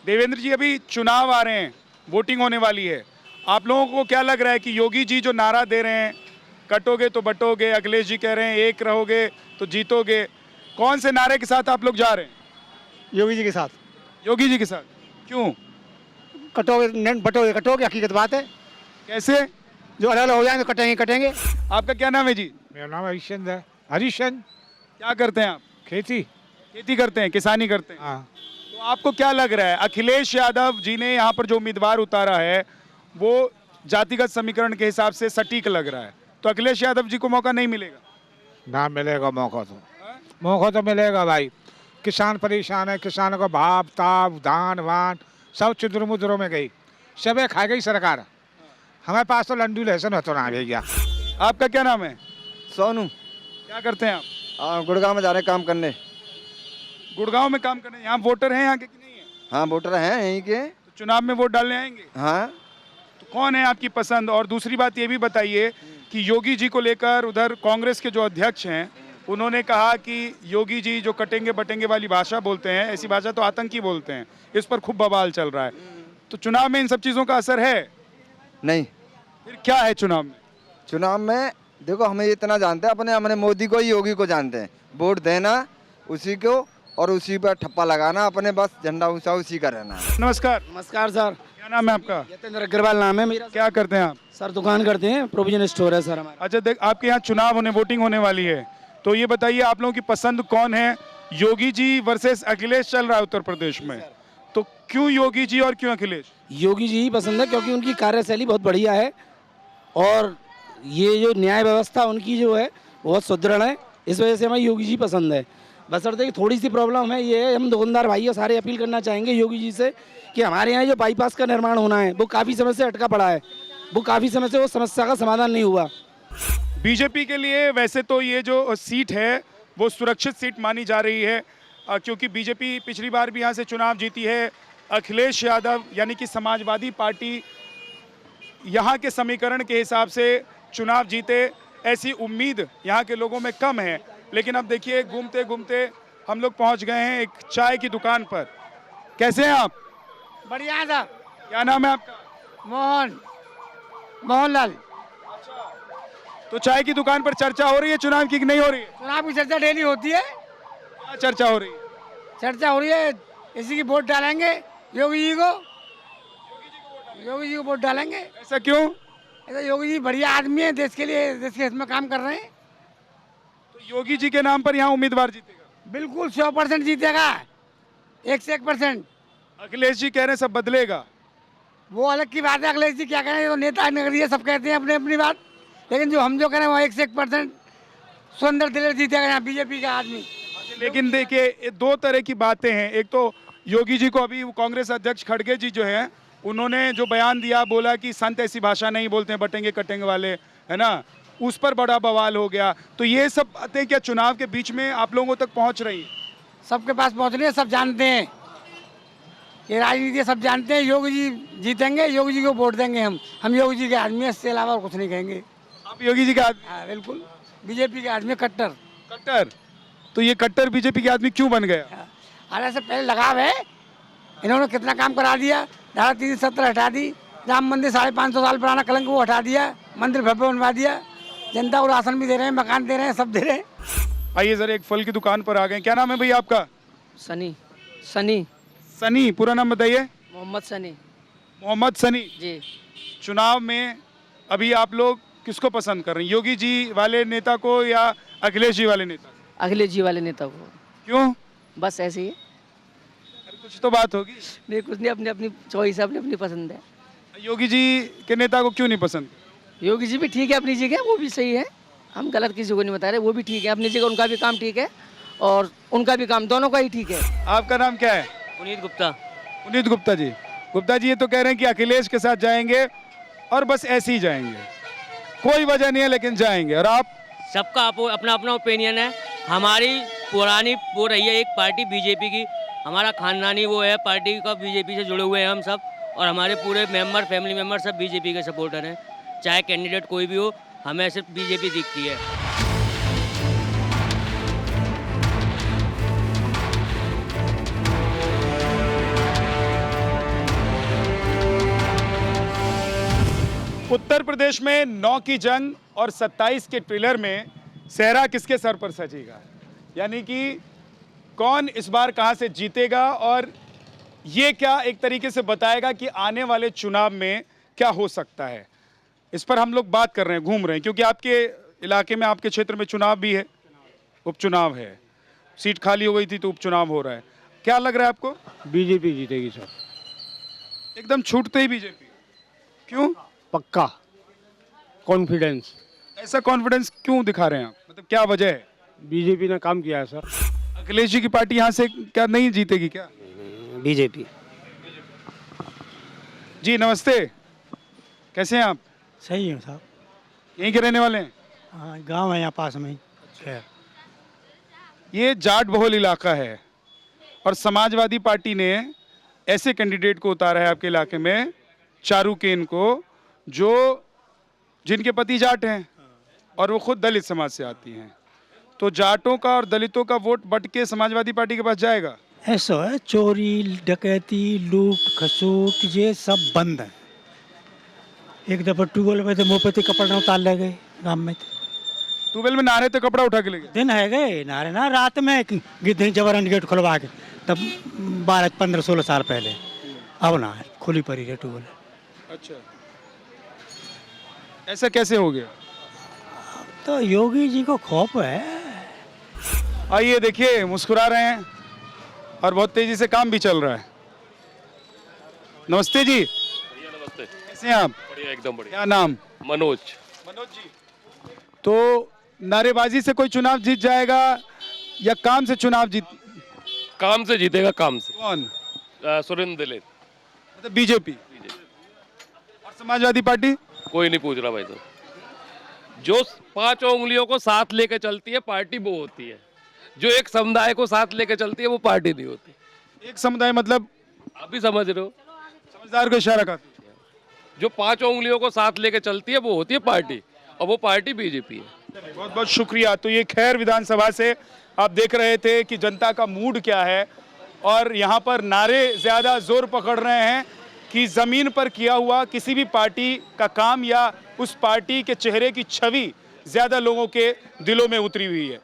देवेंद्र जी, अभी चुनाव आ रहे हैं, वोटिंग होने वाली है। आप लोगों को क्या लग रहा है कि योगी जी जो नारा दे रहे हैं, कटोगे तो बटोगे, अखिलेश जी कह रहे हैं एक रहोगे तो जीतोगे, कौन से नारे के साथ आप लोग जा रहे हैं? योगी जी के साथ। योगी जी के साथ। क्यों? कटोगे नहीं बटोगे, कटोगे हकीकत बात है। कैसे? जो अलग अलग हो जाएंगे तो कटेंगे कटेंगे। आपका क्या नाम है जी? मेरा नाम हरिश्चंद है। हरिश्चंद। क्या करते हैं आप? खेती। खेती करते हैं, किसानी करते हैं। हाँ। तो आपको क्या लग रहा है, अखिलेश यादव जी ने यहाँ पर जो उम्मीदवार उतारा है वो जातिगत समीकरण के हिसाब से सटीक लग रहा है, तो अखिलेश यादव जी को मौका नहीं मिलेगा? ना मिलेगा मौका तो। मौका तो मिलेगा भाई। किसान परेशान है, किसानों का भाव ताप धान वान सब चिद्र मुद्रों में गई, सबे खा गई सरकार। हमारे पास तो लंडू लहसुन हो तो ना भैया। आपका क्या नाम है? सोनू। क्या करते हैं आप? गुड़गांव में जा रहे हैं काम करने। गुड़गांव में काम करने। यहाँ वोटर हैं यहाँ के कि नहीं है? हाँ वोटर हैं यहीं के। तो चुनाव में वोट डालने आएंगे? हाँ। तो कौन है आपकी पसंद? और दूसरी बात ये भी बताइए कि योगी जी को लेकर उधर कांग्रेस के जो अध्यक्ष हैं उन्होंने कहा कि योगी जी जो कटेंगे बटेंगे वाली भाषा बोलते हैं, ऐसी भाषा तो आतंकी बोलते हैं, इस पर खूब बवाल चल रहा है। तो चुनाव में इन सब चीज़ों का असर है? नहीं। फिर क्या है चुनाव में? चुनाव में देखो हमें इतना जानते हैं, अपने मोदी को ही योगी को जानते हैं। वोट देना उसी को और उसी पर ठप्पा लगाना, अपने बस झंडा ऊंचा उसी का रहना। नमस्कार। नमस्कार सर। क्या नाम है आपका? यतेंद्र अग्रवाल नाम है मेरा। क्या करते हैं आप? सर दुकान करते हैं, प्रोविजन स्टोर है सर हमारा। अच्छा, देख आपके यहाँ चुनाव होने, वोटिंग होने वाली है, तो ये बताइए आप लोगों की पसंद कौन है? योगी जी वर्सेस अखिलेश चल रहा है उत्तर प्रदेश में, तो क्यों योगी जी और क्यों अखिलेश? योगी जी ही पसंद है क्योंकि उनकी कार्यशैली बहुत बढ़िया है और ये जो न्याय व्यवस्था उनकी जो है बहुत सुदृढ़ है, इस वजह से हमें योगी जी पसंद है। बशर्ते कि थोड़ी सी प्रॉब्लम है, ये है हम दुकानदार भाइयों सारे अपील करना चाहेंगे योगी जी से कि हमारे यहाँ जो बाईपास का निर्माण होना है वो काफ़ी समय से अटका पड़ा है, वो काफ़ी समय से वो समस्या का समाधान नहीं हुआ। बीजेपी के लिए वैसे तो ये जो सीट है वो सुरक्षित सीट मानी जा रही है, क्योंकि बीजेपी पिछली बार भी यहाँ से चुनाव जीती है। अखिलेश यादव यानी कि समाजवादी पार्टी यहाँ के समीकरण के हिसाब से चुनाव जीते, ऐसी उम्मीद यहाँ के लोगों में कम है। लेकिन अब देखिए घूमते घूमते हम लोग पहुँच गए हैं एक चाय की दुकान पर। कैसे हैं आप? बढ़िया था। क्या नाम है आपका? मोहनलाल। तो चाय की दुकान पर चर्चा हो रही है चुनाव की कि नहीं हो रही है? चुनाव की चर्चा डेली होती है। क्या चर्चा हो रही है? चर्चा हो रही है, इसी की वोट डालेंगे योगी जी को। योगी जी को वोट डालेंगे। ऐसा क्यों? ऐसा योगी जी बढ़िया आदमी है, देश के लिए, देश के हित में काम कर रहे हैं। तो योगी जी के नाम पर यहाँ उम्मीदवार जीतेगा? बिल्कुल 100% जीतेगा, 1 से 1%। अखिलेश जी कह रहे हैं सब बदलेगा। वो अलग की बात है, अखिलेश जी क्या करें, ये तो नेता नगरी है, सब कहते हैं अपनी अपनी बात, लेकिन जो हम जो करें वो 1 से 1% सुंदर दिलेर जीतेगा यहाँ बीजेपी का आदमी। लेकिन देखिए ये दो तरह की बातें हैं। एक तो योगी जी को अभी कांग्रेस अध्यक्ष खड़गे जी जो है उन्होंने जो बयान दिया, बोला कि संत ऐसी भाषा नहीं बोलते हैं बटेंगे कटेंगे वाले, है ना, उस पर बड़ा बवाल हो गया। तो ये सब बातें क्या चुनाव के बीच में आप लोगों तक पहुंच रही है? सबके पास पहुँच रही है, सब जानते हैं, ये राजनीति सब जानते हैं। योगी जी जीतेंगे, योगी जी को वोट देंगे हम योगी जी के आदमी हैं, इससे अलावा और कुछ नहीं कहेंगे। आप योगी जी के आदमी? हाँ बिल्कुल, बीजेपी के आदमी कट्टर। कट्टर? तो ये कट्टर बीजेपी के आदमी क्यों बन गया? आने से पहले लगाव है, इन्होंने कितना काम करा दिया। धारा 370 हटा दी, राम मंदिर 550 साल पुराना कलंक वो हटा दिया, मंदिर भव्य बनवा दिया, जनता को राशन भी दे रहे हैं, मकान दे रहे हैं, सब दे रहे हैं। आइए जरा एक फल की दुकान पर आ गए। क्या नाम है भैया आपका? सनी। सनी। सनी। पूरा नाम बताइए। मोहम्मद सनी। मोहम्मद सनी जी। चुनाव में अभी आप लोग किसको पसंद कर रहे हैं, योगी जी वाले नेता को या अखिलेश जी वाले नेता को? अखिलेश जी वाले नेता को। क्यों? बस ऐसे ही है। कुछ तो बात होगी। नहीं कुछ नहीं, अपनी अपनी चॉइस है, अपनी अपनी पसंद है। योगी जी के नेता को क्यों नहीं पसंद? योगी जी भी ठीक है अपनी जगह, वो भी सही है, हम गलत किसी को नहीं बता रहे, वो भी ठीक है अपनी जगह, उनका भी काम ठीक है और उनका भी काम, दोनों का ही ठीक है। आपका नाम क्या है? पुनीत गुप्ता। पुनीत गुप्ता जी। गुप्ता जी ये तो कह रहे हैं कि अखिलेश के साथ जाएंगे और बस ऐसे ही जाएंगे, कोई वजह नहीं है लेकिन जाएंगे। और आप? सबका अपना अपना ओपिनियन है। हमारी पुरानी वो रही है एक पार्टी बीजेपी की, हमारा खानदानी वो है पार्टी का, बीजेपी से जुड़े हुए हैं हम सब, और हमारे पूरे मेंबर फैमिली मेंबर सब बीजेपी के सपोर्टर हैं। चाहे कैंडिडेट कोई भी हो, हमें सिर्फ बीजेपी दिखती है। उत्तर प्रदेश में 9 की जंग और 27 के ट्रेलर में सेहरा किसके सर पर सजेगा, यानी कि कौन इस बार कहां से जीतेगा और ये क्या एक तरीके से बताएगा कि आने वाले चुनाव में क्या हो सकता है। इस पर हम लोग बात कर रहे हैं, घूम रहे हैं, क्योंकि आपके इलाके में, आपके क्षेत्र में चुनाव भी है, उपचुनाव है, सीट खाली हो गई थी तो उपचुनाव हो रहा है। क्या लग रहा है आपको? बीजेपी जीतेगी सर, एकदम छूटते ही बीजेपी, क्यों? पक्का कॉन्फिडेंस। ऐसा कॉन्फिडेंस क्यों दिखा रहे हैं आप, मतलब क्या वजह है? बीजेपी ने काम किया है सर। अखिलेश जी की पार्टी यहाँ से क्या नहीं जीतेगी क्या? बीजेपी। जी नमस्ते, कैसे हैं आप? सही है साहब। यहीं के रहने वाले हैं? हाँ, गांव है यहाँ पास में ही। खैर, ये जाट बहुल इलाका है और समाजवादी पार्टी ने ऐसे कैंडिडेट को उतारा है आपके इलाके में, चारूकेन को, जो जिनके पति जाट हैं और वो खुद दलित समाज से आती हैं। तो जाटों का और दलितों का वोट बट के समाजवादी पार्टी के पास जाएगा। ऐसा है, चोरी डकैती लूट खसूट ये सब बंद है। एक दफा ट्यूबवेल में थे, मुँह पे थे, कपड़ा उतार ले गए गाँव में थे। ट्यूबवेल में नहारे तो कपड़ा उठा के ले गए। दिन है गए नारे ना, रात में गिद्धे जबरन गेट खुलवा के, तब 12-15-16 साल पहले। अब ना है, खुली पड़ी है ट्यूबवेल। अच्छा, ऐसा कैसे हो गया? तो योगी जी को खौफ है। आइए देखिए, मुस्कुरा रहे हैं और बहुत तेजी से काम भी चल रहा है। नमस्ते जी। नमस्ते। कैसे हैं आप? बढ़िया, एकदम बढ़िया। क्या नाम? मनोज। मनोज जी। तो नारेबाजी से कोई चुनाव जीत जाएगा या काम से चुनाव जीत? काम से जीतेगा, काम से। कौन? सुरेंद्र दिलेर। मतलब बीजेपी और समाजवादी पार्टी? कोई नहीं पूछ रहा भाई। तो जो 5 उंगलियों को साथ लेके चलती है पार्टी वो होती है, जो एक समुदाय को साथ लेके चलती है वो पार्टी नहीं होती। एक समुदाय मतलब? आप भी समझ रहे हो। समझदार को इशारा काफी। जो 5 उंगलियों को साथ लेके चलती है वो होती है पार्टी, और वो पार्टी बीजेपी है। बहुत बहुत शुक्रिया। तो ये खैर विधानसभा से आप देख रहे थे कि जनता का मूड क्या है, और यहाँ पर नारे ज़्यादा जोर पकड़ रहे हैं कि ज़मीन पर किया हुआ किसी भी पार्टी का काम या उस पार्टी के चेहरे की छवि ज़्यादा लोगों के दिलों में उतरी हुई है।